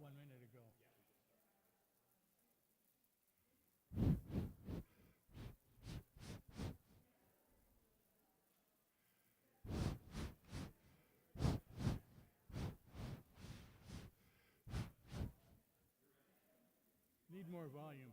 1 minute ago. Need more volume.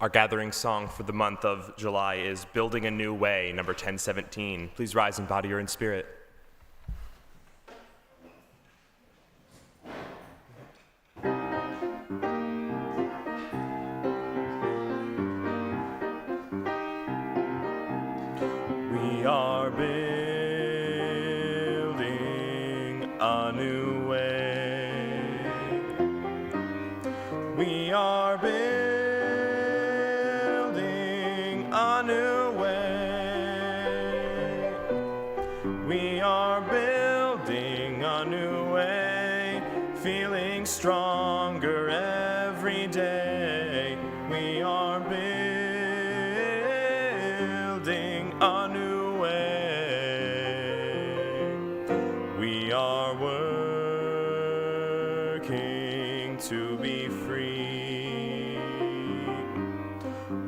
Our gathering song for the month of July is Building a New Way, number 1017. Please rise in body or in spirit. a new way. We are building a new way. We are building a new way, feeling stronger every day. We are building a new way. We are working to be free.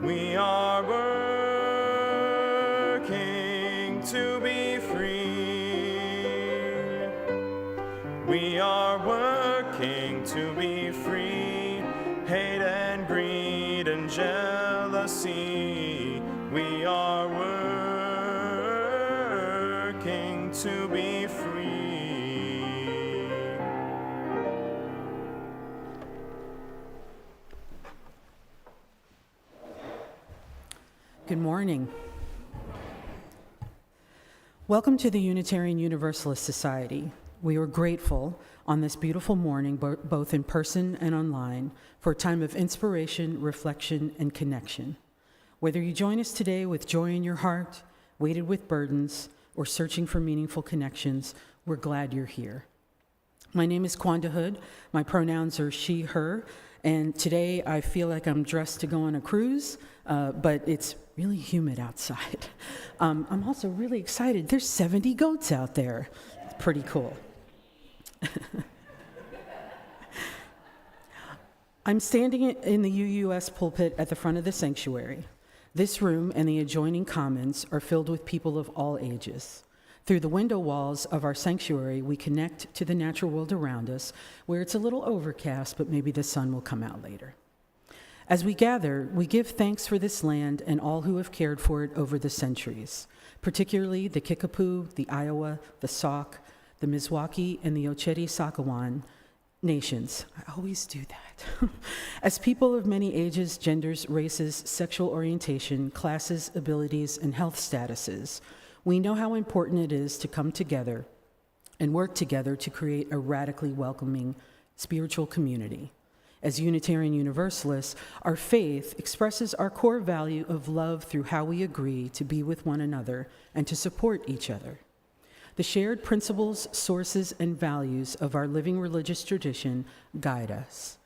We are working to be free. We are working to be free. Hate and greed and jealousy. We are working to be free. Good morning. Welcome to the Unitarian Universalist Society. We are grateful on this beautiful morning, both in person and online, for a time of inspiration, reflection, and connection. Whether you join us today with joy in your heart, weighted with burdens, or searching for meaningful connections, we're glad you're here. My name is Kwanda Hood. My pronouns are she, her, and today I feel like I'm dressed to go on a cruise, but it's really humid outside. I'm also really excited. There's 70 goats out there. It's pretty cool. I'm standing in the UUS pulpit at the front of the sanctuary. This room and the adjoining commons are filled with people of all ages. Through the window walls of our sanctuary, we connect to the natural world around us, where it's a little overcast, but maybe the sun will come out later. As we gather, we give thanks for this land and all who have cared for it over the centuries, particularly the Kickapoo, the Iowa, the Sauk, the Mizwaukee, and the Ocheti-Sakawan nations. I always do that. As people of many ages, genders, races, sexual orientation, classes, abilities, and health statuses, we know how important it is to come together and work together to create a radically welcoming spiritual community. As Unitarian Universalists, our faith expresses our core value of love through how we agree to be with one another and to support each other. The shared principles, sources, and values of our living religious tradition guide us.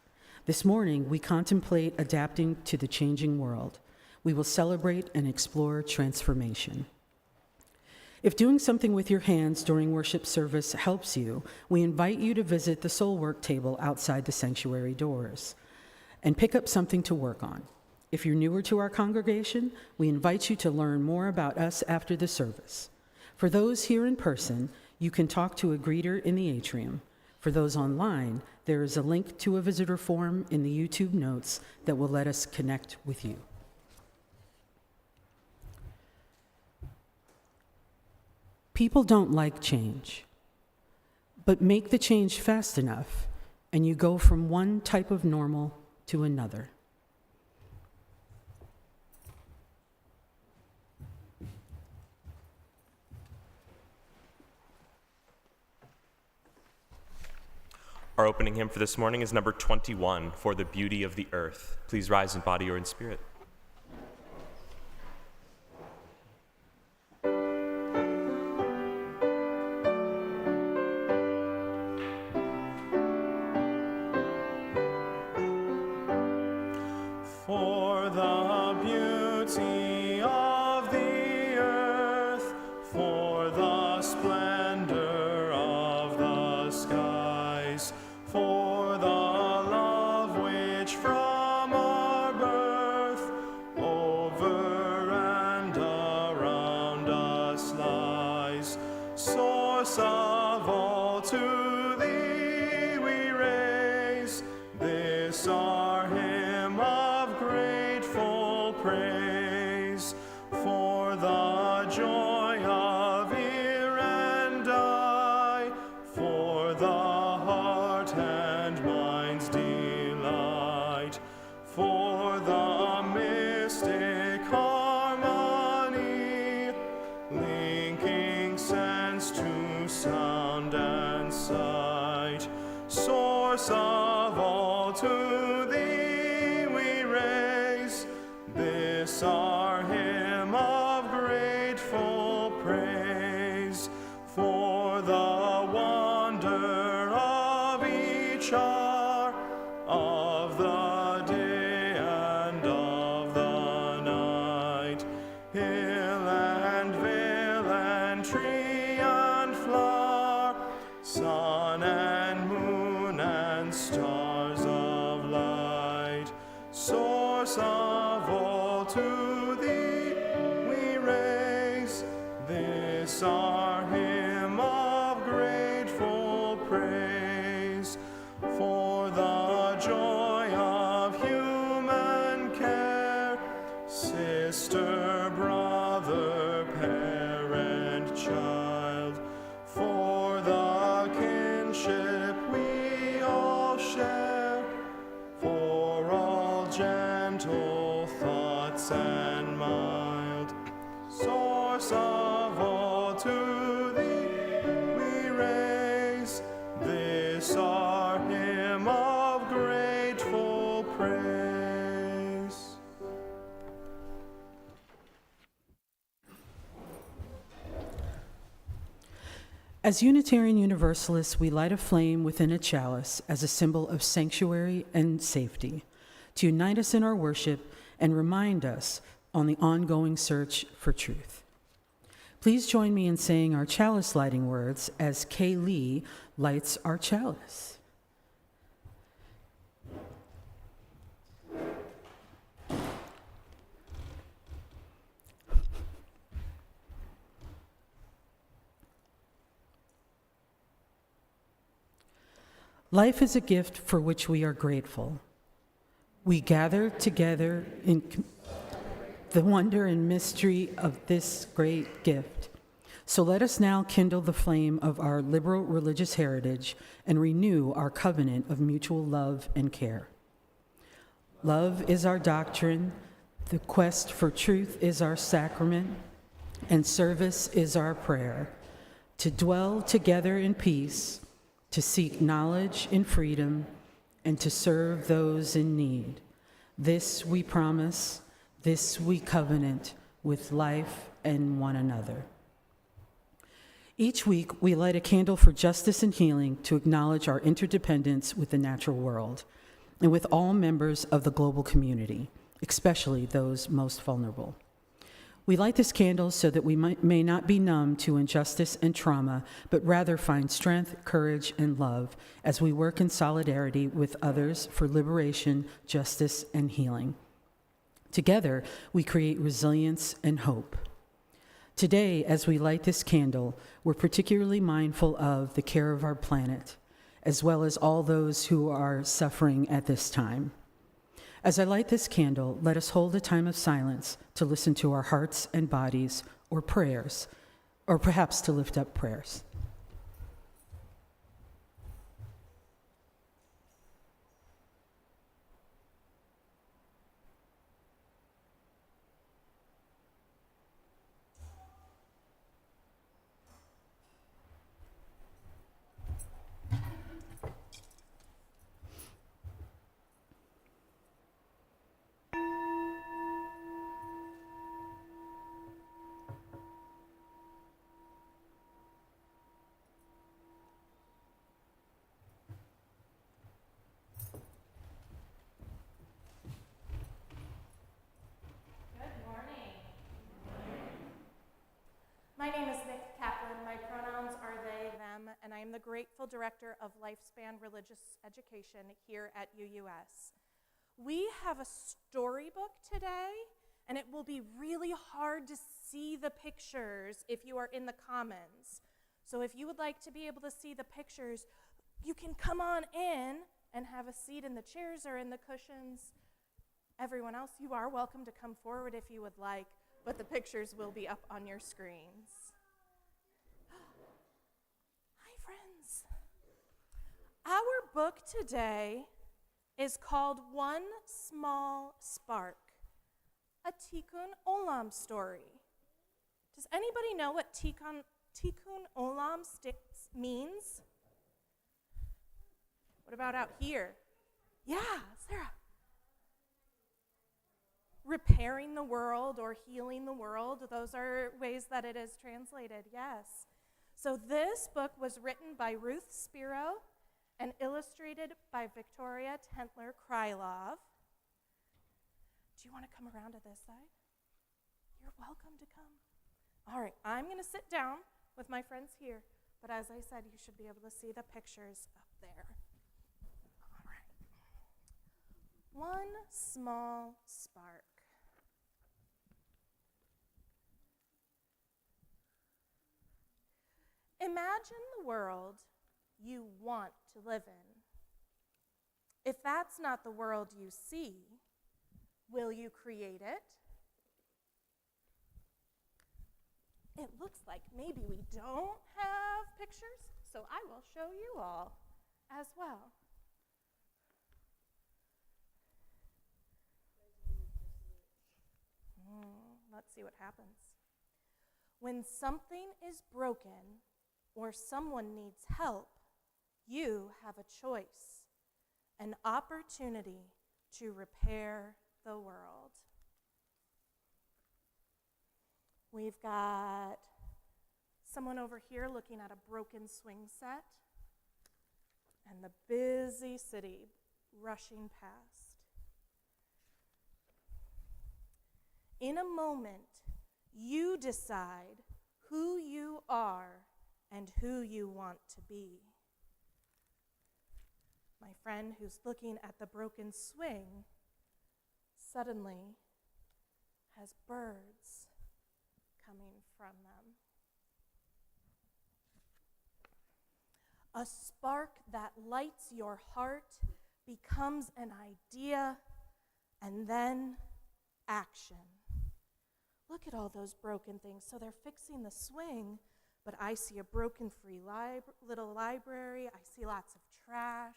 This morning, we contemplate adapting to the changing world. We will celebrate and explore transformation. If doing something with your hands during worship service helps you, we invite you to visit the soul work table outside the sanctuary doors and pick up something to work on. If you're newer to our congregation, we invite you to learn more about us after the service. For those here in person, you can talk to a greeter in the atrium. For those online, there is a link to a visitor form in the YouTube notes that will let us connect with you. People don't like change, but make the change fast enough, and you go from one type of normal to another. Our opening hymn for this morning is number 21, For the Beauty of the Earth. Please rise in body or in spirit. For the beauty of the earth, for the splendor of the skies, for the love which from our birth over and around us lies, source of all, to thee we raise this our hymn of grateful praise, for the joy of ear and eye, for the heart and mind's delight, for the mystic harmony, linking sense to sound and sight. source of all, to thee we raise this our hymn of grateful praise, for the wonder of each hour of the day and of the night, hill and vale and tree and flower, sun and moon and stars of light, source of all, to thee we raise this our hymn of grateful praise, for the joy of human care, sister, brother, parent, child, for the kinship we all share, for all gentle thoughts and mild, source of all, to thee we raise this our hymn of grateful praise. As Unitarian Universalists, we light a flame within a chalice as a symbol of sanctuary and safety, to unite us in our worship and remind us on the ongoing search for truth. Please join me in saying our chalice lighting words as Kay Lee lights our chalice. Life is a gift for which we are grateful. We gather together in the wonder and mystery of this great gift. So let us now kindle the flame of our liberal religious heritage and renew our covenant of mutual love and care. Love is our doctrine, the quest for truth is our sacrament, and service is our prayer. To dwell together in peace, to seek knowledge in freedom, and to serve those in need. This we promise, this we covenant with life and one another. Each week, we light a candle for justice and healing to acknowledge our interdependence with the natural world and with all members of the global community, especially those most vulnerable. We light this candle so that we may not be numb to injustice and trauma, but rather find strength, courage, and love as we work in solidarity with others for liberation, justice, and healing. Together, we create resilience and hope. Today, as we light this candle, we're particularly mindful of the care of our planet, as well as all those who are suffering at this time. As I light this candle, let us hold a time of silence to listen to our hearts and bodies, or prayers, or perhaps to lift up prayers. My name is Nick Kaplan. My pronouns are they, them, and I am the grateful director of Lifespan Religious Education here at UUS. We have a storybook today, and it will be really hard to see the pictures if you are in the commons. So if you would like to be able to see the pictures, you can come on in and have a seat in the chairs or in the cushions. Everyone else, you are welcome to come forward if you would like, but the pictures will be up on your screens. Hi, friends. Our book today is called One Small Spark, a Tikkun Olam story. Does anybody know what Tikkun Olam means? What about out here? Yeah, Sarah. Repairing the world or healing the world, those are ways that it is translated, yes. So this book was written by Ruth Spiro and illustrated by Victoria Tentler Krylov. Do you want to come around to this side? You're welcome to come. All right, I'm going to sit down with my friends here, but as I said, you should be able to see the pictures up there. All right. One small spark. Imagine the world you want to live in. If that's not the world you see, will you create it? It looks like maybe we don't have pictures, so I will show you all as well. Let's see what happens. When something is broken or someone needs help, you have a choice, an opportunity to repair the world. We've got someone over here looking at a broken swing set and the busy city rushing past. In a moment, you decide who you are and who you want to be. My friend who's looking at the broken swing suddenly has birds coming from them. A spark that lights your heart becomes an idea and then action. Look at all those broken things. So they're fixing the swing, but I see a broken free little library. I see lots of trash.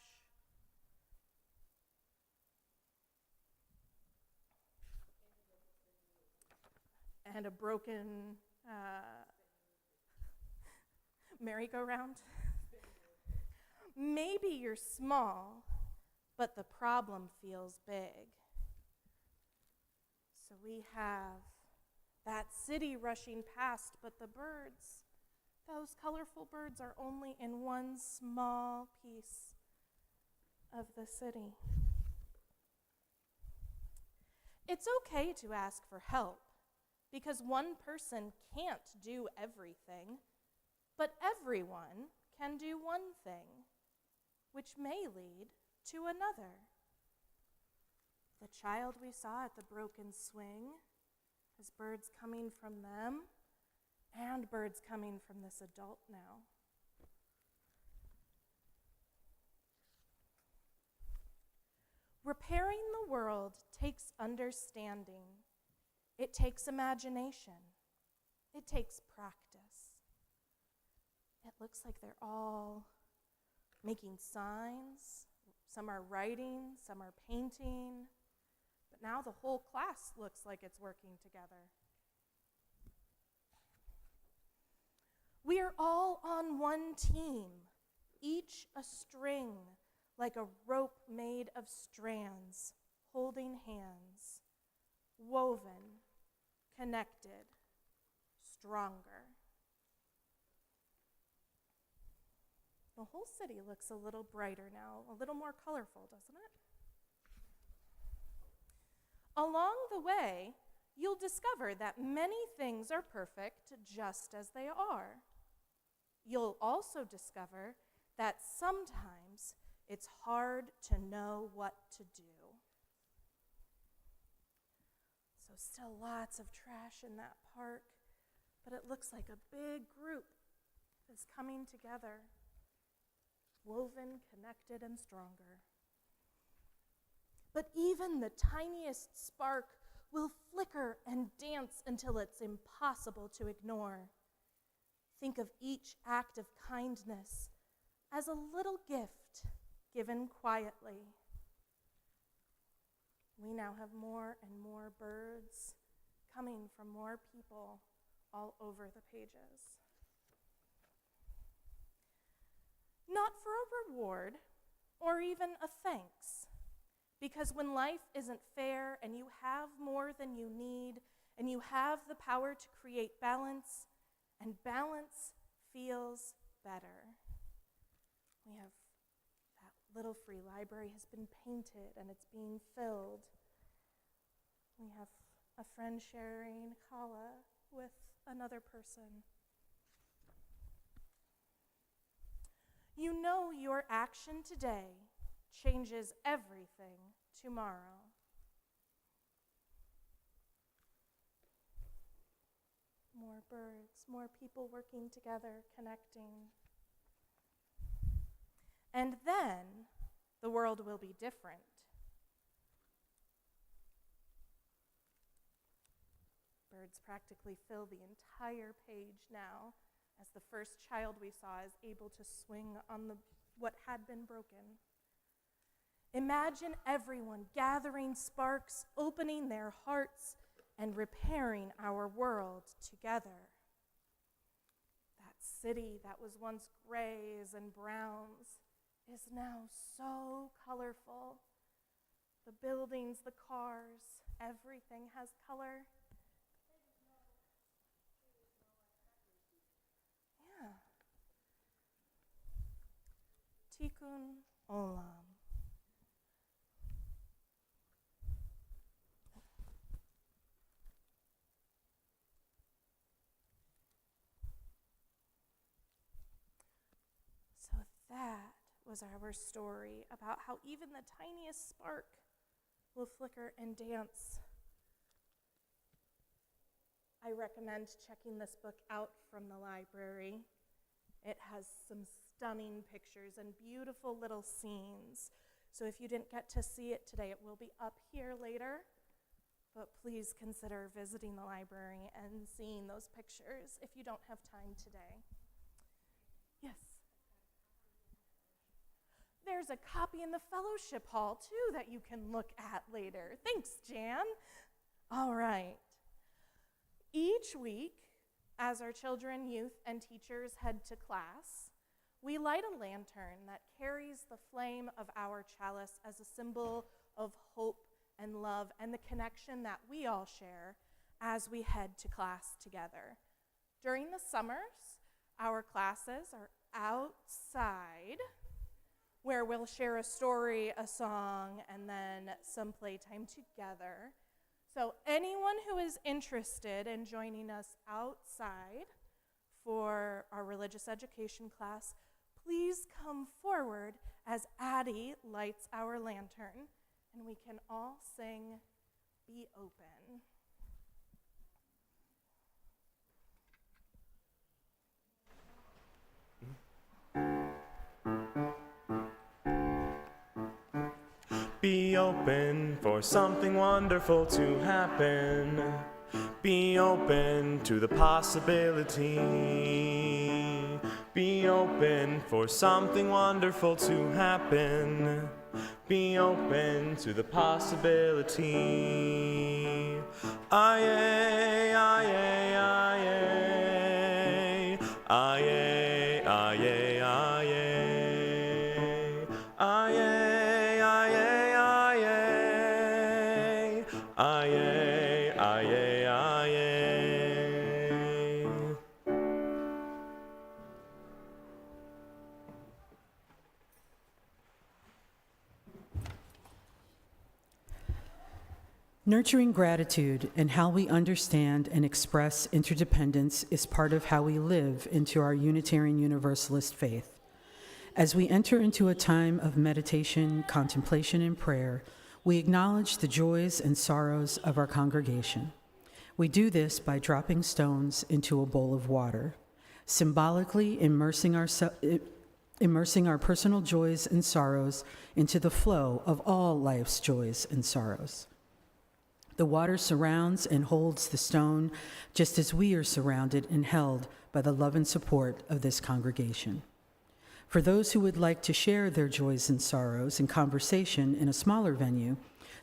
And a broken merry-go-round. Maybe you're small, but the problem feels big. So we have that city rushing past, but the birds, those colorful birds, are only in one small piece of the city. It's okay to ask for help, because one person can't do everything, but everyone can do one thing, which may lead to another. The child we saw at the broken swing has birds coming from them and birds coming from this adult now. Repairing the world takes understanding. It takes imagination. It takes practice. It looks like they're all making signs. Some are writing, some are painting. But now the whole class looks like it's working together. We are all on one team, each a string, like a rope made of strands, holding hands, woven, connected, stronger. The whole city looks a little brighter now, a little more colorful, doesn't it? Along the way, you'll discover that many things are perfect just as they are. You'll also discover that sometimes it's hard to know what to do. So still lots of trash in that park, but it looks like a big group is coming together, woven, connected, and stronger. But even the tiniest spark will flicker and dance until it's impossible to ignore. Think of each act of kindness as a little gift given quietly. We now have more and more birds coming from more people all over the pages. Not for a reward or even a thanks. Because when life isn't fair and you have more than you need, and you have the power to create balance, and balance feels better. We have that little free library has been painted and it's being filled. We have a friend sharing challah with another person. You know your action today changes everything tomorrow. More birds, more people working together, connecting. And then the world will be different. Birds practically fill the entire page now, as the first child we saw is able to swing on what had been broken. Imagine everyone gathering sparks, opening their hearts, and repairing our world together. That city that was once grays and browns is now so colorful. The buildings, the cars, everything has color. Yeah. Tikkun Olam. So that was our story about how even the tiniest spark will flicker and dance. I recommend checking this book out from the library. It has some stunning pictures and beautiful little scenes. So if you didn't get to see it today, it will be up here later. But please consider visiting the library and seeing those pictures if you don't have time today. Yes. There's a copy in the fellowship hall, too, that you can look at later. Thanks, Jan. All right. Each week, as our children, youth, and teachers head to class, we light a lantern that carries the flame of our chalice as a symbol of hope and love and the connection that we all share as we head to class together. During the summers, our classes are outside, where we'll share a story, a song, and then some playtime together. So anyone who is interested in joining us outside for our religious education class, please come forward as Addie lights our lantern, and we can all sing "Be Open." Be open for something wonderful to happen. Be open to the possibility. Be open for something wonderful to happen. Be open to the possibility. Aye, aye, aye, aye, aye, aye, aye. Nurturing gratitude and how we understand and express interdependence is part of how we live into our Unitarian Universalist faith. As we enter into a time of meditation, contemplation, and prayer, we acknowledge the joys and sorrows of our congregation. We do this by dropping stones into a bowl of water, symbolically immersing our personal joys and sorrows into the flow of all life's joys and sorrows. The water surrounds and holds the stone, just as we are surrounded and held by the love and support of this congregation. For those who would like to share their joys and sorrows in conversation in a smaller venue,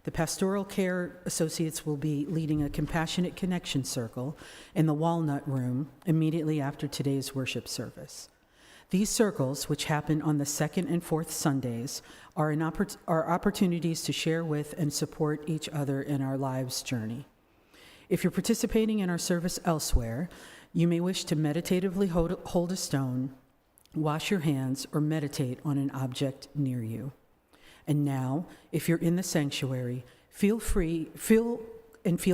the Pastoral Care Associates will be leading a Compassionate Connection Circle in the Walnut Room immediately after today's worship service. These circles, which happen on the second and fourth Sundays, are opportunities to share with and support each other in our lives' journey. If you're participating in our service elsewhere, you may wish to meditatively hold a stone, wash your hands, or meditate on an object near you. And now, if you're in the sanctuary, feel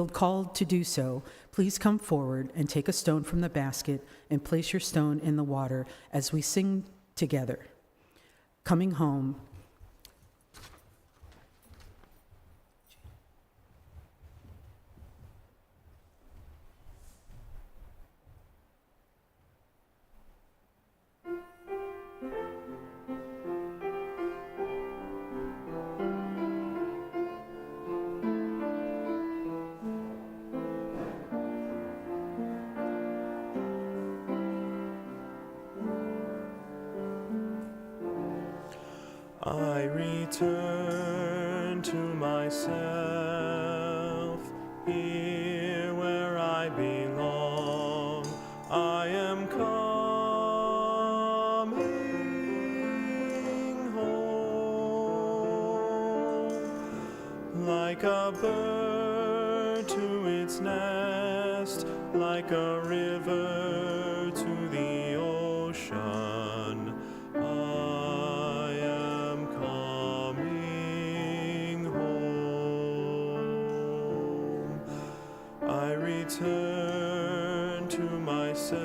called to do so, please come forward and take a stone from the basket and place your stone in the water as we sing together. Coming home. I return to myself, here where I belong. I am coming home, like a bird to its nest, like a river to the ocean. I am coming home. I return to myself,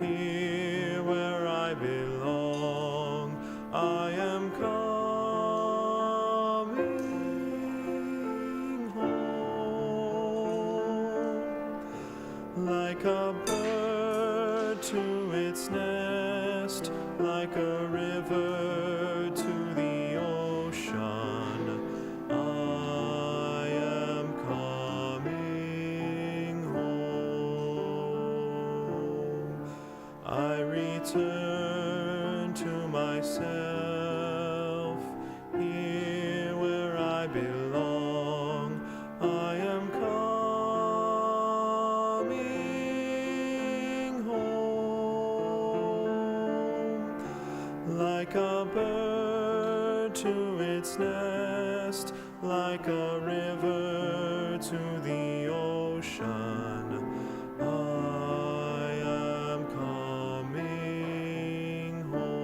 here where I belong. I am coming home, like a bird to its nest, like a river to the ocean. I am coming home. I return to myself, here where I belong. I am coming home, like a bird to its nest, like a river to the ocean. I am coming home.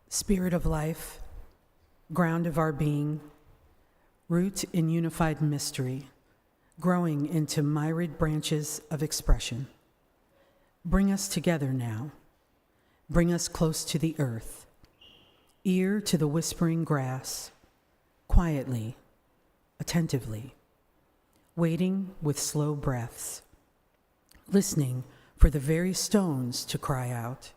Spirit of life, ground of our being, root in unified mystery, growing into myriad branches of expression. Bring us together now. Bring us close to the earth, ear to the whispering grass, quietly, attentively, waiting with slow breaths, listening for the very stones to cry out.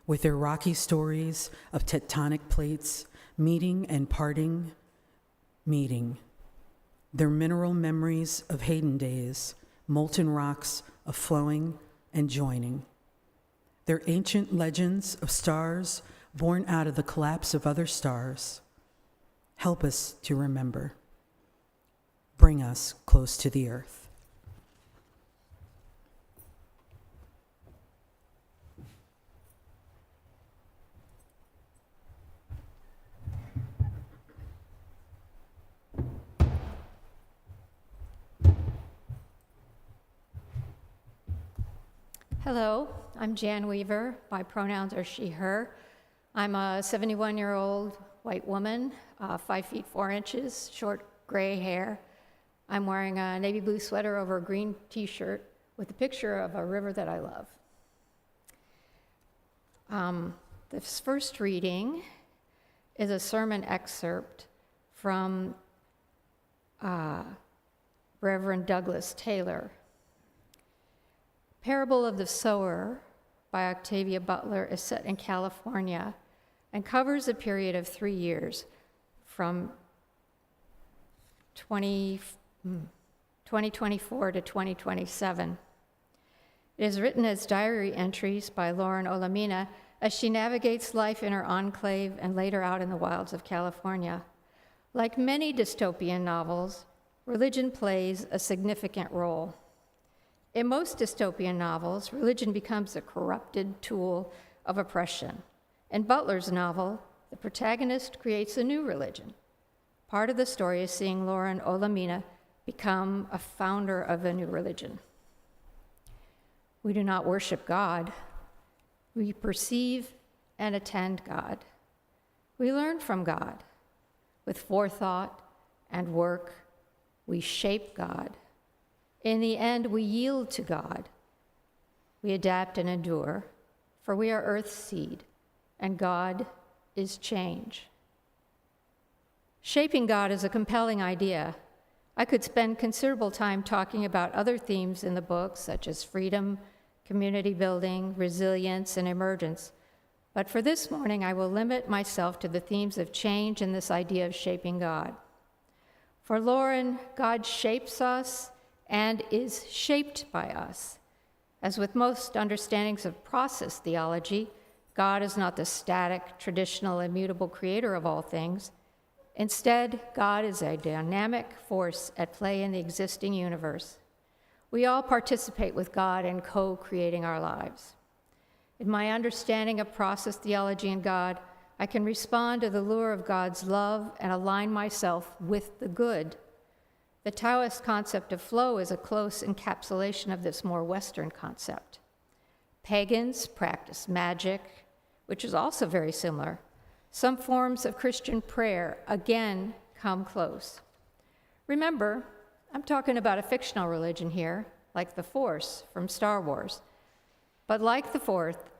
With their rocky stories of tectonic plates meeting and parting, meeting. Their mineral memories of Hayden days, molten rocks of flowing and joining. Their ancient legends of stars born out of the collapse of other stars. Help us to remember. Bring us close to the earth. Hello, I'm Jan Weaver. My pronouns are she, her. I'm a 71-year-old white woman, 5 feet 4 inches, short gray hair. I'm wearing a navy blue sweater over a green t-shirt with a picture of a river that I love. This first reading is a sermon excerpt from Reverend Douglas Taylor. Parable of the Sower by Octavia Butler is set in California and covers a period of 3 years from 2024 to 2027. It is written as diary entries by Lauren Olamina as she navigates life in her enclave and later out in the wilds of California. Like many dystopian novels, religion plays a significant role. In most dystopian novels, religion becomes a corrupted tool of oppression. In Butler's novel, the protagonist creates a new religion. Part of the story is seeing Lauren Olamina become a founder of a new religion. We do not worship God. We perceive and attend God. We learn from God. With forethought and work, we shape God. In the end, we yield to God. We adapt and endure, for we are earth's seed, and God is change. Shaping God is a compelling idea. I could spend considerable time talking about other themes in the book, such as freedom, community building, resilience, and emergence. But for this morning, I will limit myself to the themes of change and this idea of shaping God. For Lauren, God shapes us and is shaped by us. As with most understandings of process theology, God is not the static, traditional, immutable creator of all things. Instead, God is a dynamic force at play in the existing universe. We all participate with God in co-creating our lives. In my understanding of process theology and God, I can respond to the lure of God's love and align myself with the good. The Taoist concept of flow is a close encapsulation of this more Western concept. Pagans practice magic, which is also very similar. Some forms of Christian prayer, again, come close. Remember, I'm talking about a fictional religion here, like the Force from Star Wars. But like the Fourth,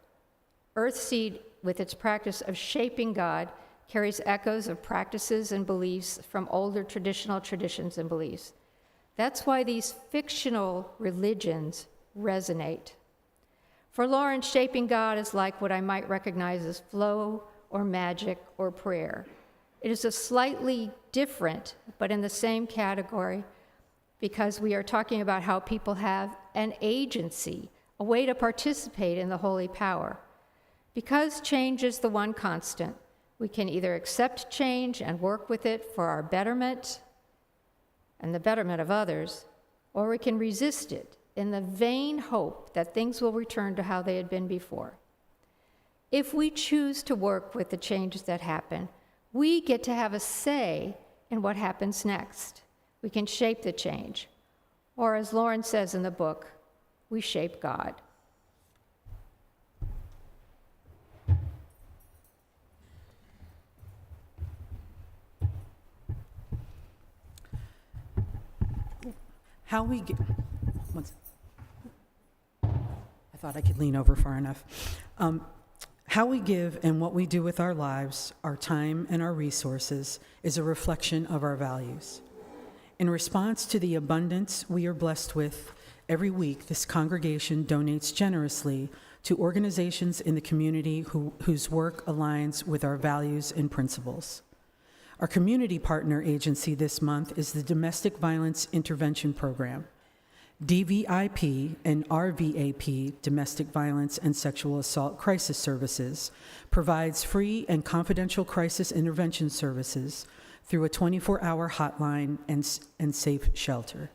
Earthseed, with its practice of shaping God, carries echoes of practices and beliefs from older traditional traditions and beliefs. That's why these fictional religions resonate. For Lauren, shaping God is like what I might recognize as flow or magic or prayer. It is a slightly different, but in the same category, because we are talking about how people have an agency, a way to participate in the holy power. Because change is the one constant, we can either accept change and work with it for our betterment and the betterment of others, or we can resist it in the vain hope that things will return to how they had been before. If we choose to work with the changes that happen, we get to have a say in what happens next. We can shape the change. Or as Lauren says in the book, we shape God. How we get, I thought I could lean over far enough. How we give and what we do with our lives, our time and our resources is a reflection of our values. In response to the abundance we are blessed with, every week this congregation donates generously to organizations in the community whose work aligns with our values and principles. Our community partner agency this month is the Domestic Violence Intervention Program. DVIP and RVAP, Domestic Violence and Sexual Assault Crisis Services, provides free and confidential crisis intervention services through a 24-hour hotline and safe shelter.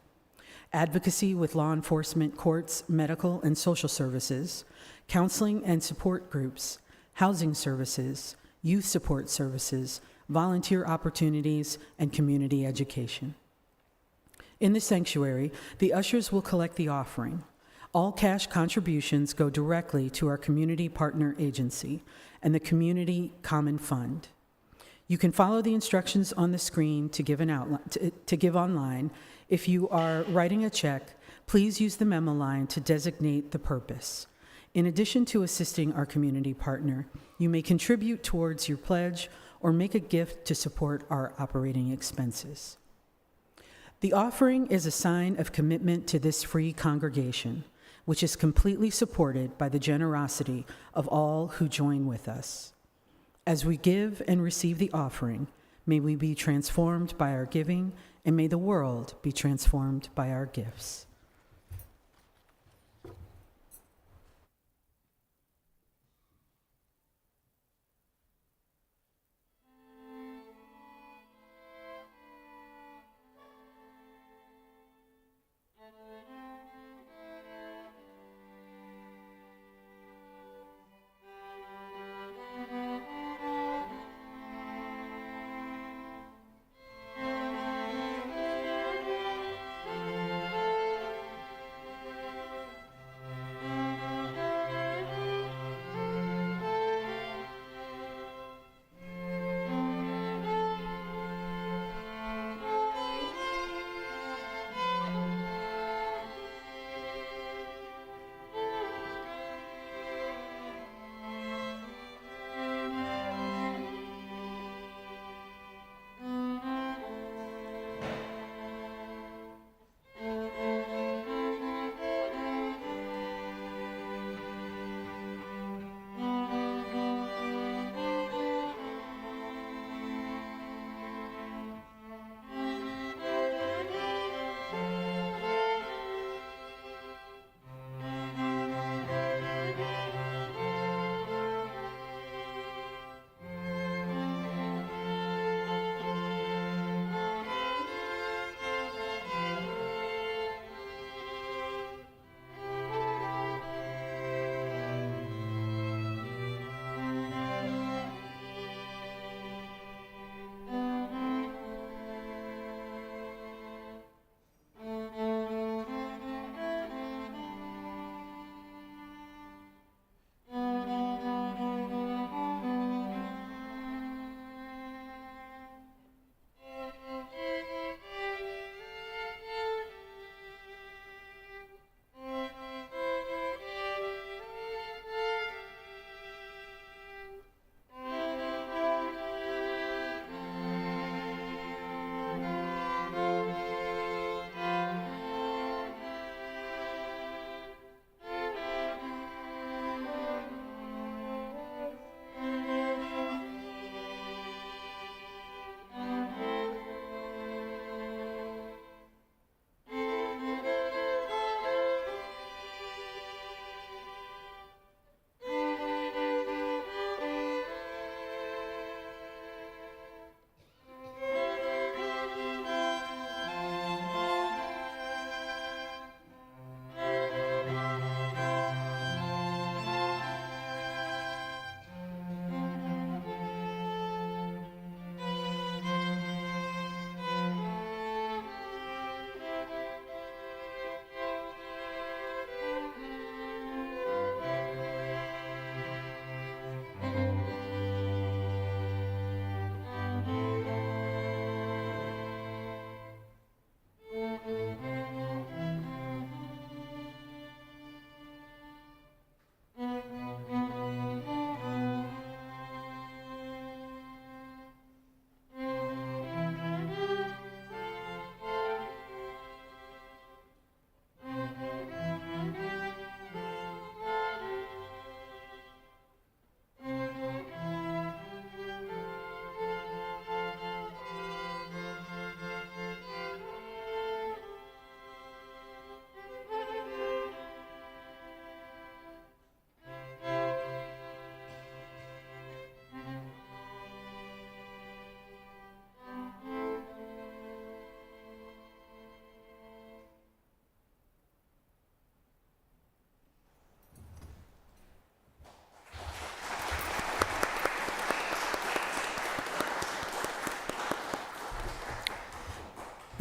Advocacy with law enforcement, courts, medical and social services, counseling and support groups, housing services, youth support services, volunteer opportunities, and community education. In the sanctuary, the ushers will collect the offering. All cash contributions go directly to our community partner agency and the Community Common Fund. You can follow the instructions on the screen to give online. If you are writing a check, please use the memo line to designate the purpose. In addition to assisting our community partner, you may contribute towards your pledge or make a gift to support our operating expenses. The offering is a sign of commitment to this free congregation, which is completely supported by the generosity of all who join with us. As we give and receive the offering, may we be transformed by our giving, and may the world be transformed by our gifts.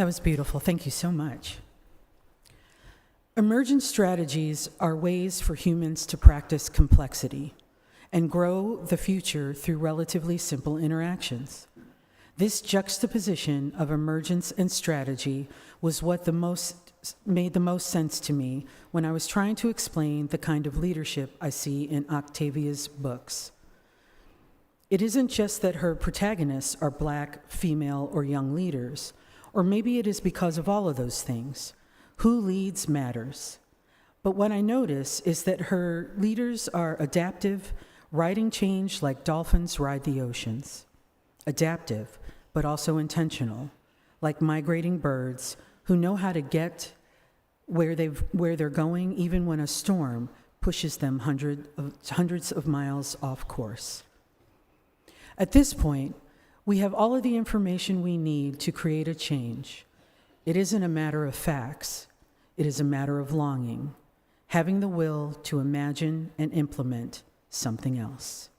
That was beautiful. Thank you so much. Emergent strategies are ways for humans to practice complexity and grow the future through relatively simple interactions. This juxtaposition of emergence and strategy was what made the most sense to me when I was trying to explain the kind of leadership I see in Octavia's books. It isn't just that her protagonists are Black, female, or young leaders, or maybe it is because of all of those things. Who leads matters. But what I notice is that her leaders are adaptive, riding change like dolphins ride the oceans. Adaptive, but also intentional, like migrating birds who know how to get where they're going even when a storm pushes them hundreds of miles off course. At this point, we have all of the information we need to create a change. It isn't a matter of facts. It is a matter of longing, having the will to imagine and implement something else.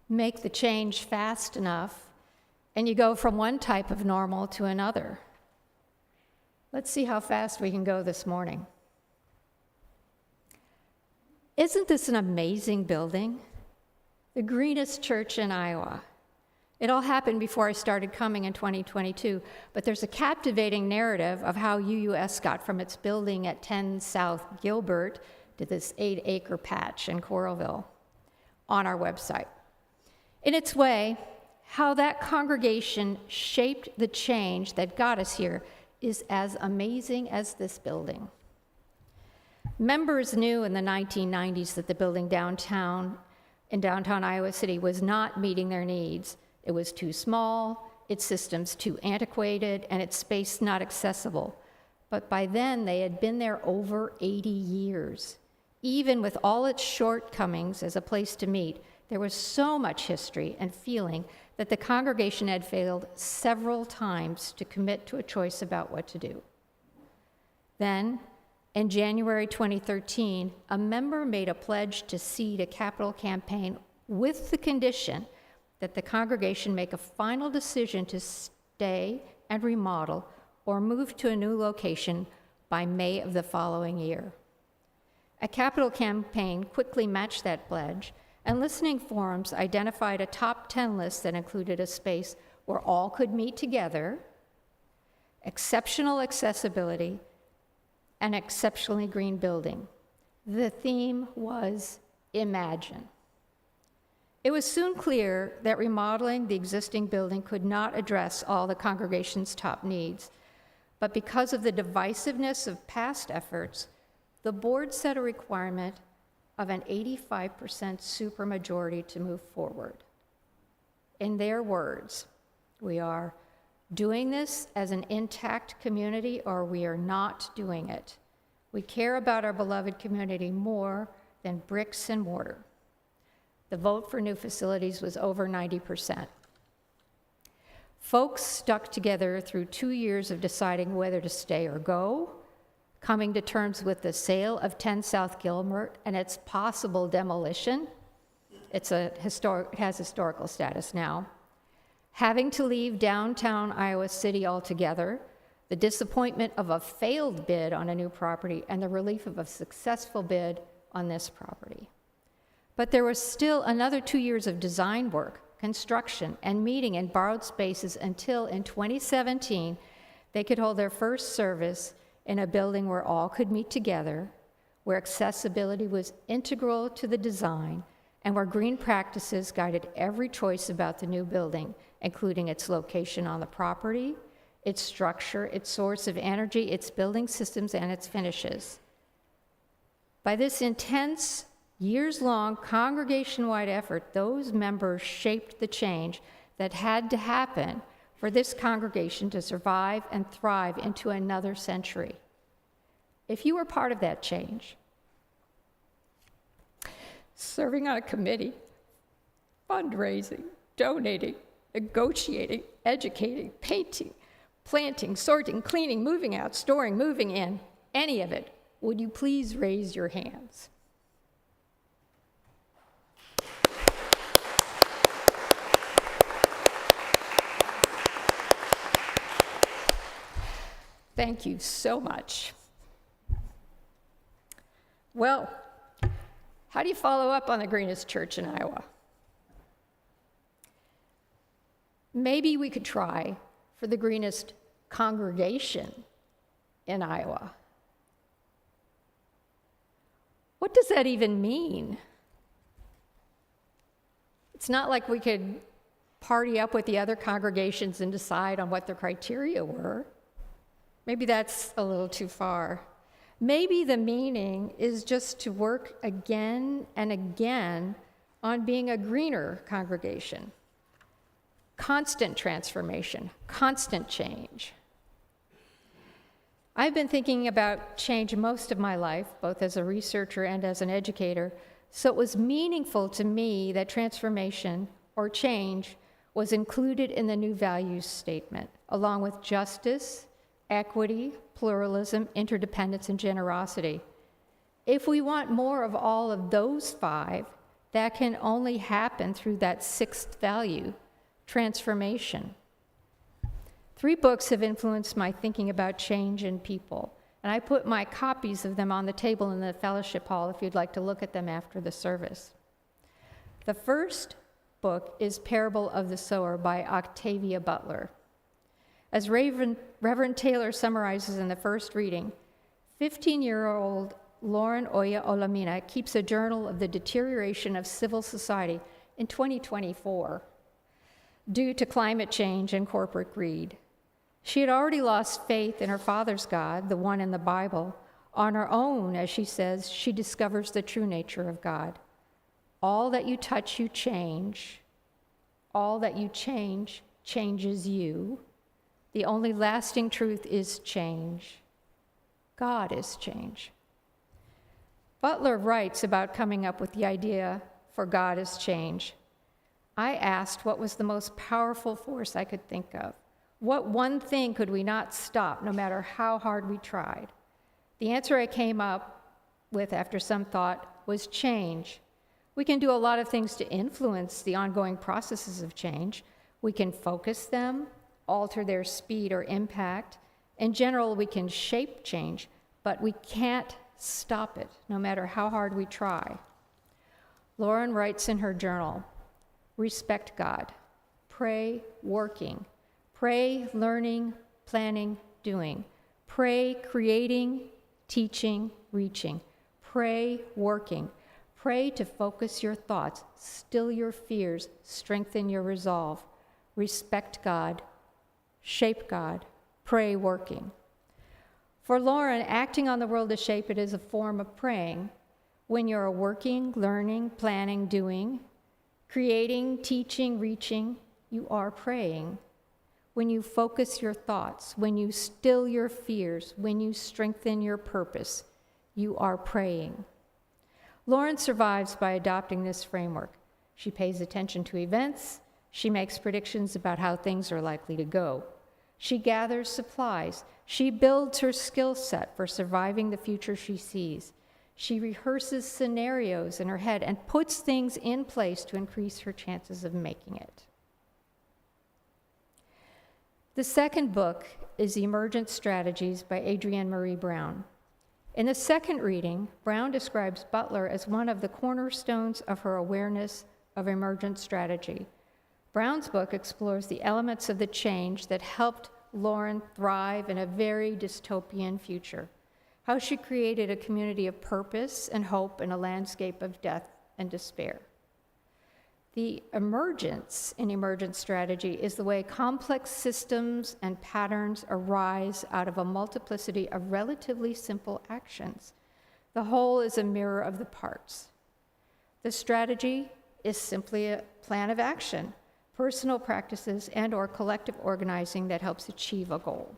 Make the change fast enough, and you go from one type of normal to another. Let's see how fast we can go this morning. Isn't this an amazing building? The greenest church in Iowa. It all happened before I started coming in 2022, but there's a captivating narrative of how UUS got from its building at 10 South Gilbert to this 8-acre patch in Coralville on our website. In its way, how that congregation shaped the change that got us here is as amazing as this building. Members knew in the 1990s that the building in downtown Iowa City was not meeting their needs. It was too small, its systems too antiquated, and its space not accessible. But by then, they had been there over 80 years. Even with all its shortcomings as a place to meet, there was so much history and feeling that the congregation had failed several times to commit to a choice about what to do. Then, in January 2013, a member made a pledge to seed a capital campaign with the condition that the congregation make a final decision to stay and remodel or move to a new location by May of the following year. A capital campaign quickly matched that pledge, and listening forums identified a top 10 list that included a space where all could meet together, exceptional accessibility, an exceptionally green building. The theme was Imagine. It was soon clear that remodeling the existing building could not address all the congregation's top needs, but because of the divisiveness of past efforts, the board set a requirement of an 85% supermajority to move forward. In their words, we are doing this as an intact community or we are not doing it. We care about our beloved community more than bricks and mortar. The vote for new facilities was over 90%. Folks stuck together through 2 years of deciding whether to stay or go, coming to terms with the sale of 10 South Gilbert and its possible demolition. It has historical status now. Having to leave downtown Iowa City altogether, the disappointment of a failed bid on a new property, and the relief of a successful bid on this property. But there was still another 2 years of design work, construction, and meeting in borrowed spaces until in 2017, they could hold their first service in a building where all could meet together, where accessibility was integral to the design, and where green practices guided every choice about the new building, including its location on the property, its structure, its source of energy, its building systems, and its finishes. By this intense, years-long congregation-wide effort, those members shaped the change that had to happen for this congregation to survive and thrive into another century. If you were part of that change, serving on a committee, fundraising, donating, negotiating, educating, painting, planting, sorting, cleaning, moving out, storing, moving in, any of it, would you please raise your hands? Thank you so much. Well, how do you follow up on the greenest church in Iowa? Maybe we could try for the greenest congregation in Iowa. What does that even mean? It's not like we could party up with the other congregations and decide on what their criteria were. Maybe that's a little too far. Maybe the meaning is just to work again and again on being a greener congregation. Constant transformation, constant change. I've been thinking about change most of my life, both as a researcher and as an educator, so it was meaningful to me that transformation or change was included in the new values statement, along with justice, equity, pluralism, interdependence, and generosity. If we want more of all of those 5, that can only happen through that 6th value, transformation. 3 books have influenced my thinking about change in people, and I put my copies of them on the table in the fellowship hall if you'd like to look at them after the service. The first book is Parable of the Sower by Octavia Butler. As Reverend Taylor summarizes in the first reading, 15-year-old Lauren Oya Olamina keeps a journal of the deterioration of civil society in 2024 due to climate change and corporate greed. She had already lost faith in her father's God, the one in the Bible. On her own, as she says, she discovers the true nature of God. All that you touch, you change. All that you change changes you. The only lasting truth is change. God is change. Butler writes about coming up with the idea for God is change. I asked what was the most powerful force I could think of. What one thing could we not stop, no matter how hard we tried? The answer I came up with after some thought was change. We can do a lot of things to influence the ongoing processes of change. We can focus them, alter their speed or impact. In general, we can shape change, but we can't stop it, no matter how hard we try. Lauren writes in her journal, respect God, pray, working, pray, learning, planning, doing, pray, creating, teaching, reaching, pray, working, pray to focus your thoughts, still your fears, strengthen your resolve, respect God, shape God, pray, working. For Lauren, acting on the world to shape it is a form of praying. When you're working, learning, planning, doing, creating, teaching, reaching, you are praying. When you focus your thoughts, when you still your fears, when you strengthen your purpose, you are praying. Lauren survives by adopting this framework. She pays attention to events. She makes predictions about how things are likely to go. She gathers supplies. She builds her skill set for surviving the future she sees. She rehearses scenarios in her head and puts things in place to increase her chances of making it. The second book is Emergent Strategies by Adrienne Marie Brown. In the second reading, Brown describes Butler as one of the cornerstones of her awareness of emergent strategy. Brown's book explores the elements of the change that helped Lauren thrive in a very dystopian future, how she created a community of purpose and hope in a landscape of death and despair. The emergence in emergent strategy is the way complex systems and patterns arise out of a multiplicity of relatively simple actions. The whole is a mirror of the parts. The strategy is simply a plan of action, personal practices and/or collective organizing that helps achieve a goal.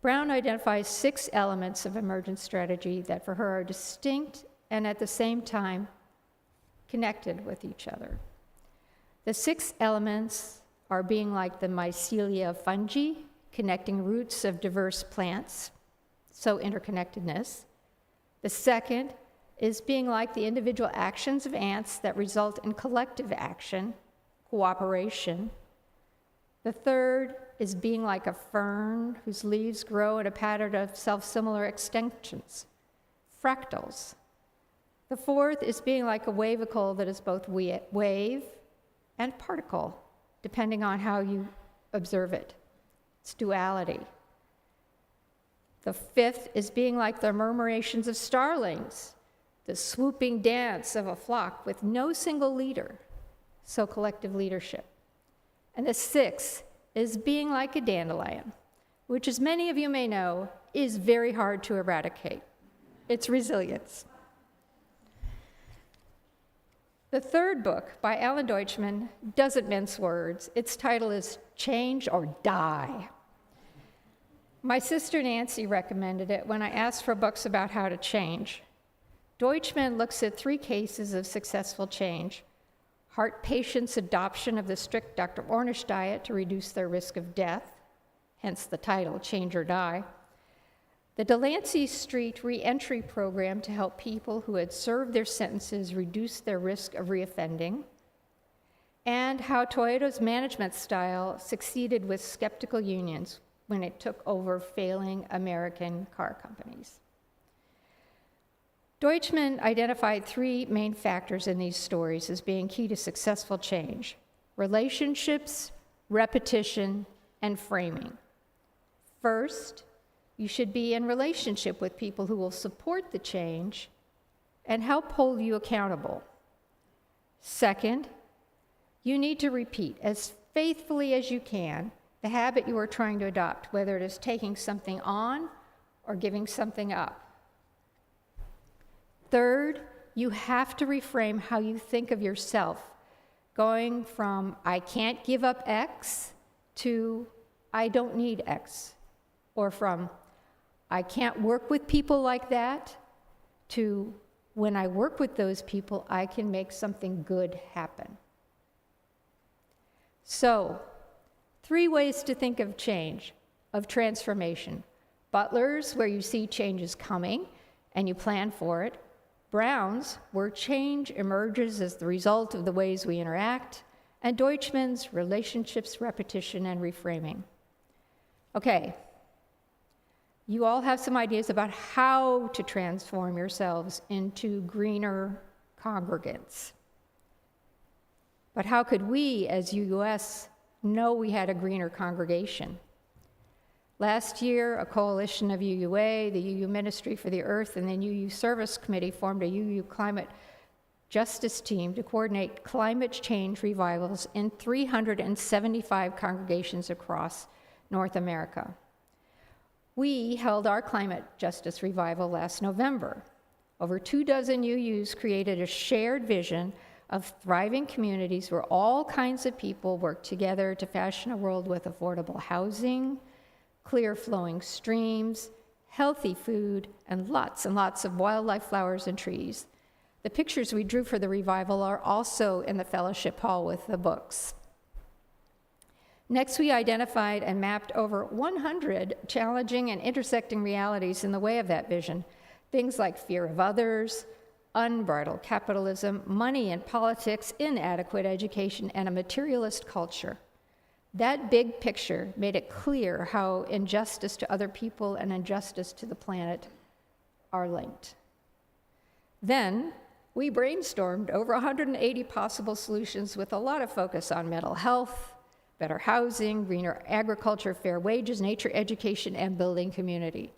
Brown identifies 6 elements of emergent strategy that for her are distinct and at the same time connected with each other. The 6 elements are being like the mycelia fungi, connecting roots of diverse plants, so interconnectedness. The second is being like the individual actions of ants that result in collective action, cooperation. The third is being like a fern whose leaves grow in a pattern of self-similar extensions, fractals. The fourth is being like a wavicle that is both wave and particle, depending on how you observe it. It's duality. The fifth is being like the murmurations of starlings, the swooping dance of a flock with no single leader, so collective leadership. And the sixth is being like a dandelion, which, as many of you may know, is very hard to eradicate. It's resilience. The third book by Alan Deutschman doesn't mince words. Its title is Change or Die. My sister Nancy recommended it when I asked for books about how to change. Deutschman looks at 3 cases of successful change: heart patients' adoption of the strict Dr. Ornish diet to reduce their risk of death, hence the title, Change or Die; the Delancey Street reentry program to help people who had served their sentences reduce their risk of reoffending; and how Toyota's management style succeeded with skeptical unions when it took over failing American car companies. Deutschman identified 3 main factors in these stories as being key to successful change: relationships, repetition, and framing. First, you should be in relationship with people who will support the change and help hold you accountable. Second, you need to repeat as faithfully as you can the habit you are trying to adopt, whether it is taking something on or giving something up. Third, you have to reframe how you think of yourself, going from I can't give up X to I don't need X, or from I can't work with people like that to when I work with those people, I can make something good happen. So, 3 ways to think of change, of transformation. Butler's, where you see changes coming and you plan for it. Brown's, where change emerges as the result of the ways we interact. And Deutschman's, relationships, repetition, and reframing. Okay, you all have some ideas about how to transform yourselves into greener congregants. But how could we, as UUS, know we had a greener congregation? Last year, a coalition of UUA, the UU Ministry for the Earth, and the UU Service Committee formed a UU Climate Justice team to coordinate climate change revivals in 375 congregations across North America. We held our climate justice revival last November. Over 24 UUs created a shared vision of thriving communities where all kinds of people work together to fashion a world with affordable housing, clear flowing streams, healthy food, and lots of wildlife, flowers, and trees. The pictures we drew for the revival are also in the fellowship hall with the books. Next, we identified and mapped over 100 challenging and intersecting realities in the way of that vision. Things like fear of others, unbridled capitalism, money and politics, inadequate education, and a materialist culture. That big picture made it clear how injustice to other people and injustice to the planet are linked. Then, we brainstormed over 180 possible solutions with a lot of focus on mental health, better housing, greener agriculture, fair wages, nature education, and building community.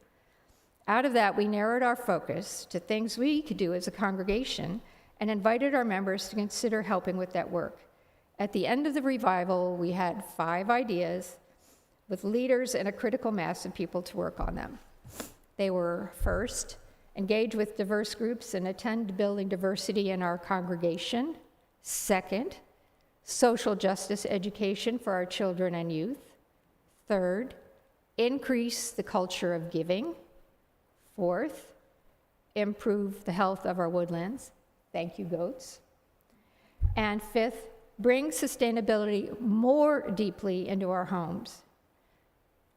Out of that, we narrowed our focus to things we could do as a congregation and invited our members to consider helping with that work. At the end of the revival, we had 5 ideas with leaders and a critical mass of people to work on them. They were: first, engage with diverse groups and attend to building diversity in our congregation. Second, social justice education for our children and youth. Third, increase the culture of giving. Fourth, improve the health of our woodlands. Thank you, goats. And fifth, bring sustainability more deeply into our homes.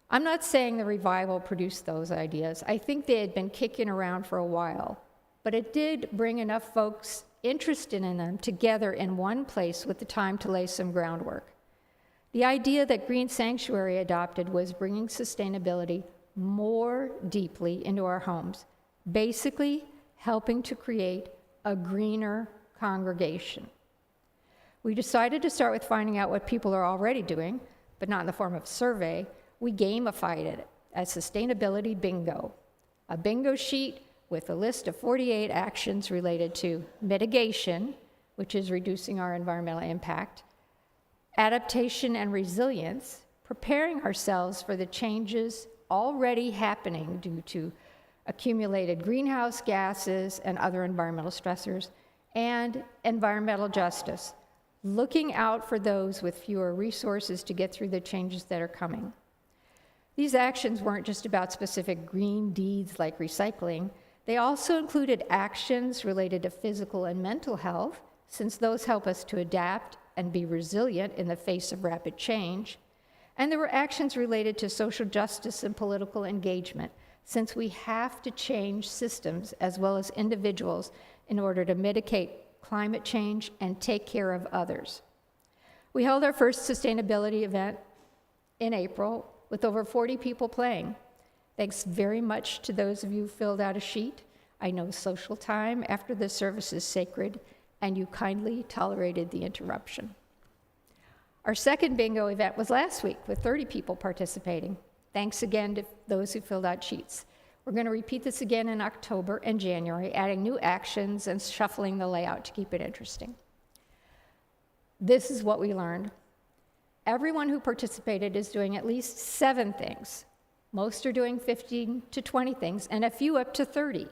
I'm not saying the revival produced those ideas. I think they had been kicking around for a while, but it did bring enough folks interested in them together in one place with the time to lay some groundwork. The idea that Green Sanctuary adopted was bringing sustainability more deeply into our homes, basically helping to create a greener congregation. We decided to start with finding out what people are already doing, but not in the form of a survey. We gamified it as sustainability bingo, a bingo sheet with a list of 48 actions related to mitigation, which is reducing our environmental impact, adaptation and resilience, preparing ourselves for the changes already happening due to accumulated greenhouse gases and other environmental stressors, and environmental justice, looking out for those with fewer resources to get through the changes that are coming. These actions weren't just about specific green deeds like recycling. They also included actions related to physical and mental health, since those help us to adapt and be resilient in the face of rapid change. And there were actions related to social justice and political engagement, since we have to change systems as well as individuals in order to mitigate climate change and take care of others. We held our first sustainability event in April with over 40 people playing. Thanks very much to those of you who filled out a sheet. I know social time after the service is sacred, and you kindly tolerated the interruption. Our second bingo event was last week with 30 people participating. Thanks again to those who filled out sheets. We're going to repeat this again in October and January, adding new actions and shuffling the layout to keep it interesting. This is what we learned. Everyone who participated is doing at least 7 things. Most are doing 15 to 20 things, and a few up to 30.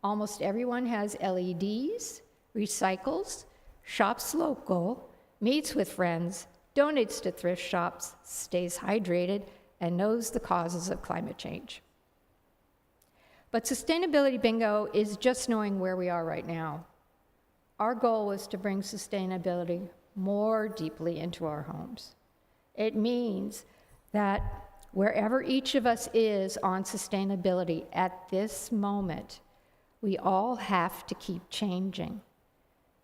Almost everyone has LEDs, recycles, shops local, meets with friends, donates to thrift shops, stays hydrated, and knows the causes of climate change. But sustainability bingo is just knowing where we are right now. Our goal was to bring sustainability more deeply into our homes. It means that wherever each of us is on sustainability at this moment, we all have to keep changing.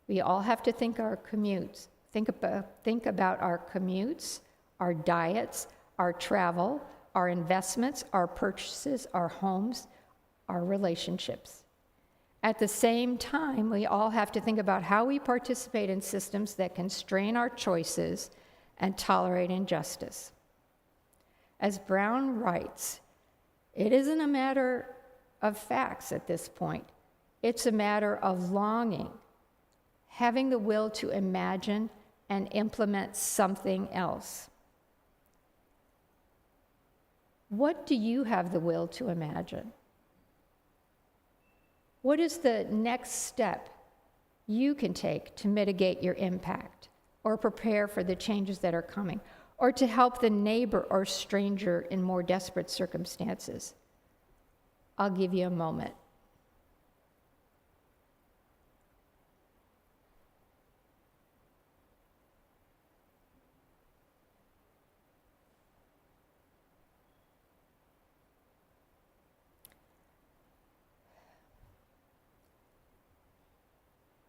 We all have to think about our commutes, our diets, our travel, our investments, our purchases, our homes, our relationships. At the same time, we all have to think about how we participate in systems that constrain our choices and tolerate injustice. As Brown writes, it isn't a matter of facts at this point. It's a matter of longing, having the will to imagine and implement something else. What do you have the will to imagine? What is the next step you can take to mitigate your impact or prepare for the changes that are coming, or to help the neighbor or stranger in more desperate circumstances? I'll give you a moment.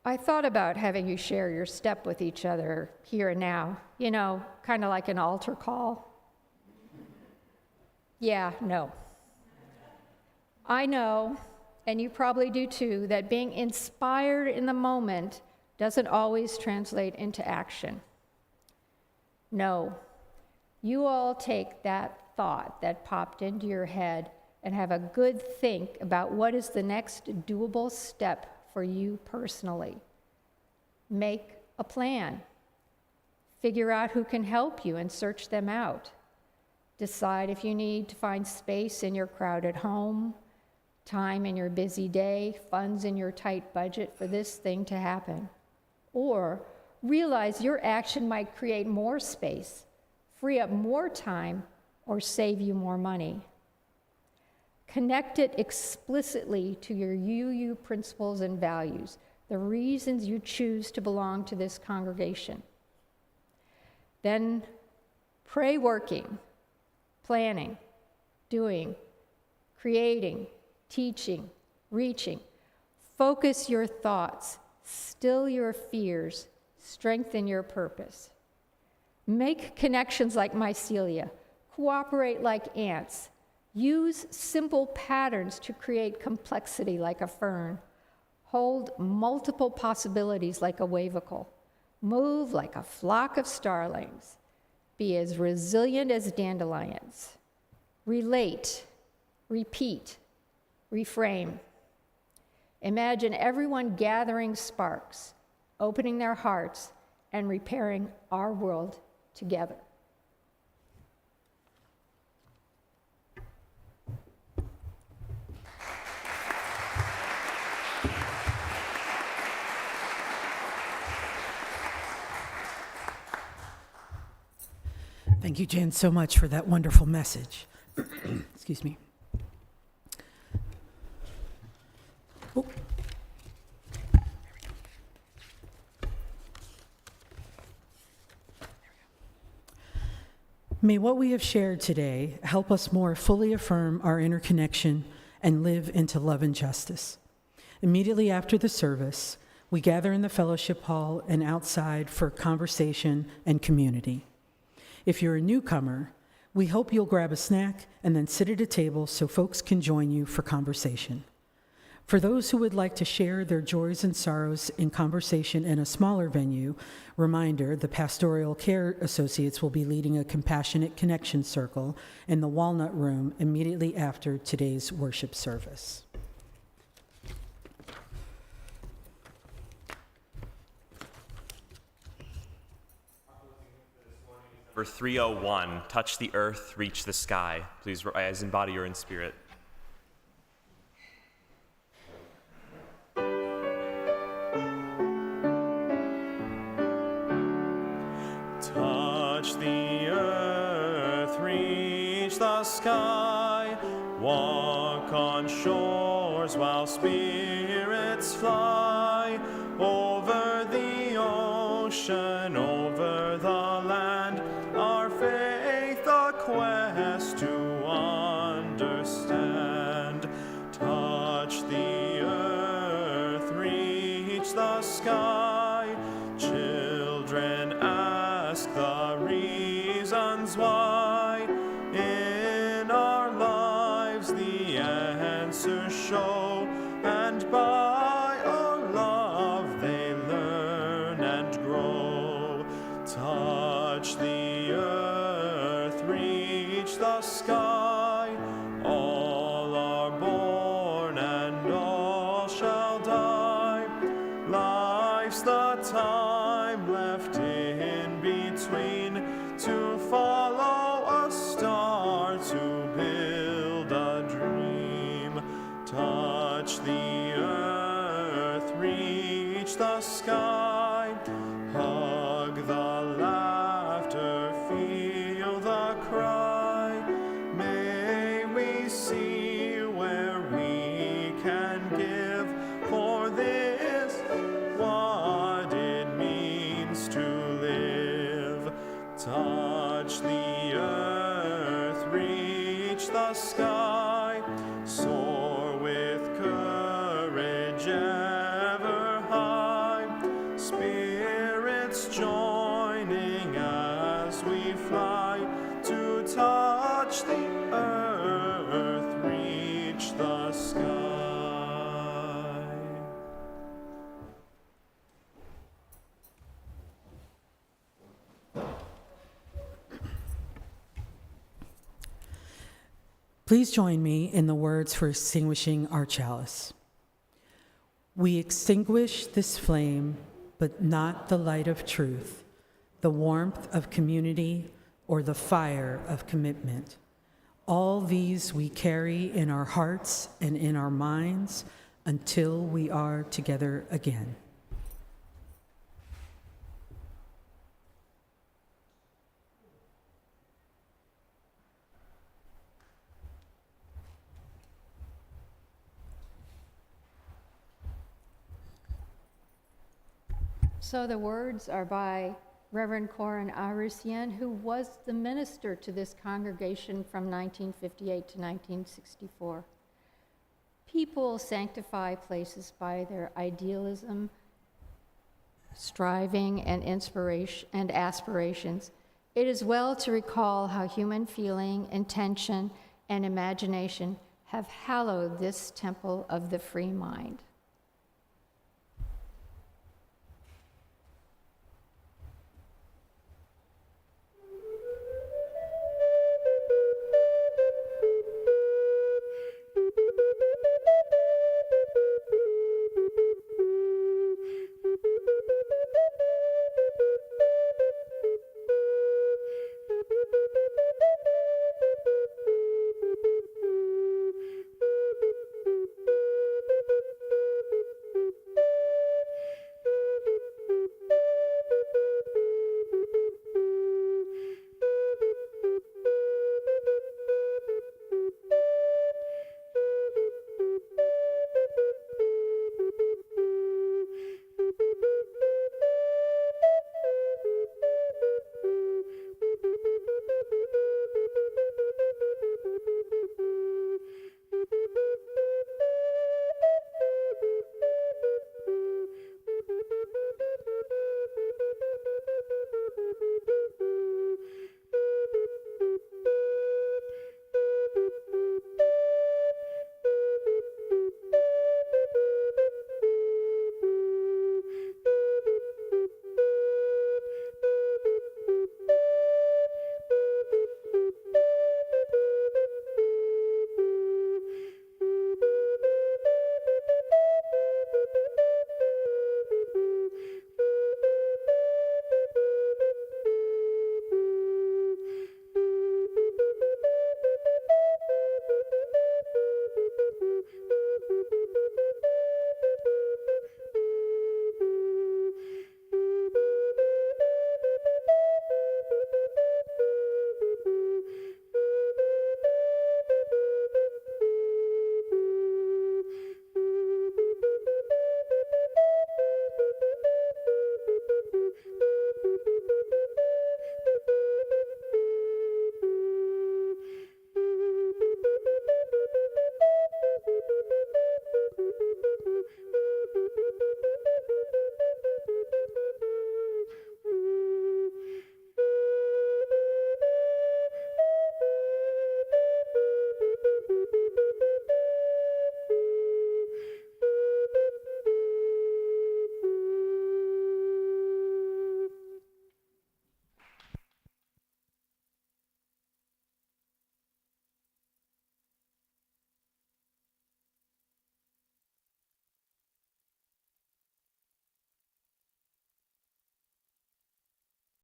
I thought about having you share your step with each other here and now, kind of like an altar call. Yeah, no. I know, and you probably do too, that being inspired in the moment doesn't always translate into action. No, you all take that thought that popped into your head and have a good think about what is the next doable step for you personally. Make a plan. Figure out who can help you and search them out. Decide if you need to find space in your crowded home, time in your busy day, funds in your tight budget for this thing to happen. Or realize your action might create more space, free up more time, or save you more money. Connect it explicitly to your UU principles and values, the reasons you choose to belong to this congregation. Then pray working, planning, doing, creating, teaching, reaching. Focus your thoughts, still your fears, strengthen your purpose. Make connections like mycelia, cooperate like ants. Use simple patterns to create complexity like a fern. Hold multiple possibilities like a wavicle. Move like a flock of starlings. Be as resilient as dandelions. Relate, repeat, reframe. Imagine everyone gathering sparks, opening their hearts, and repairing our world together. Thank you, Jan, so much for that wonderful message. Excuse me. Oh. May what we have shared today help us more fully affirm our interconnection and live into love and justice. Immediately after the service, we gather in the fellowship hall and outside for conversation and community. If you're a newcomer, we hope you'll grab a snack and then sit at a table so folks can join you for conversation. For those who would like to share their joys and sorrows in conversation in a smaller venue, reminder, the Pastoral Care Associates will be leading a Compassionate Connection Circle in the Walnut Room immediately after today's worship service. Number 301, touch the earth, reach the sky. Please rise in body or in spirit. Touch the earth, reach the sky. Walk on shores while spirits fly. Over the ocean, over the land. Our faith a quest to understand. Touch the earth, reach the sky. Children ask the reasons why. In our lives the answers show, and by our love they learn and grow. Touch the earth, reach the sky. All are born and all shall die. Life's the time left in between to follow a star, to build a dream. Touch the earth, reach the sky. Hug the laughter, feel the cry. May we see where we can give, for this what it means to live. Touch the earth, reach the sky. Soar with courage ever high. Spirits joining as we fly to touch the earth, reach the sky. Please join me in the words for extinguishing our chalice. We extinguish this flame, but not the light of truth, the warmth of community, or the fire of commitment. All these we carry in our hearts and in our minds until we are together again. So the words are by Reverend Corin Arisian, who was the minister to this congregation from 1958 to 1964. People sanctify places by their idealism, striving, and inspiration and aspirations. It is well to recall how human feeling, intention, and imagination have hallowed this temple of the free mind.